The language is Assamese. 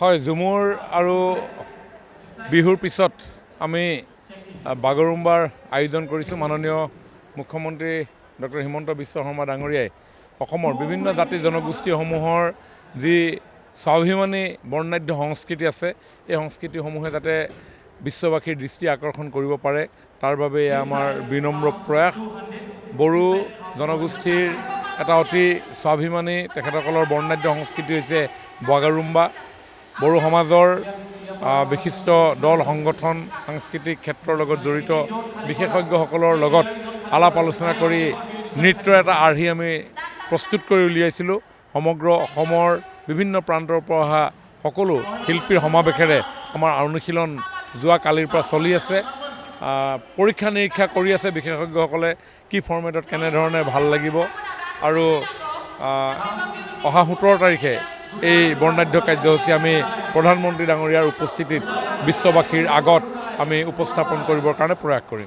হয়, ঝুমুৰ আৰু বিহুৰ পিছত আমি বাগৰুম্বাৰ আয়োজন কৰিছোঁ। মাননীয় মুখ্যমন্ত্ৰী ডক্টৰ হিমন্ত বিশ্ব শৰ্মা ডাঙৰীয়াই অসমৰ বিভিন্ন জাতি জনগোষ্ঠীসমূহৰ যি স্বাভিমানী বৰ্ণাঢ্য সংস্কৃতি আছে, এই সংস্কৃতিসমূহে যাতে বিশ্ববাসীৰ দৃষ্টি আকৰ্ষণ কৰিব পাৰে, তাৰ বাবে আমাৰ বিনম্ৰ প্ৰয়াস। বড়ো জনগোষ্ঠীৰ এটা অতি স্বাভিমানী তেখেতসকলৰ বৰ্ণাঢ্য সংস্কৃতি হৈছে বাগৰুম্বা। বড়ো সমাজৰ বিশিষ্ট দল সংগঠন সাংস্কৃতিক ক্ষেত্ৰৰ লগত জড়িত বিশেষজ্ঞসকলৰ লগত আলাপ আলোচনা কৰি নৃত্যৰ এটা আৰ্হি আমি প্ৰস্তুত কৰি উলিয়াইছিলোঁ। সমগ্ৰ অসমৰ বিভিন্ন প্ৰান্তৰ পৰা অহা সকলো শিল্পীৰ সমাৱেশেৰে আমাৰ অনুশীলন যোৱা কালিৰ পৰা চলি আছে। পৰীক্ষা নিৰীক্ষা কৰি আছে বিশেষজ্ঞসকলে কি ফৰ্মেটত কেনেধৰণে ভাল লাগিব, আৰু অহা 17 তাৰিখে এই বৰ্ণাঢ্য কাৰ্যসূচী আমি প্ৰধানমন্ত্ৰী ডাঙৰীয়াৰ উপস্থিতিত বিশ্ববাসীৰ আগত আমি উপস্থাপন কৰিবৰ কাৰণে প্ৰয়াস কৰিম।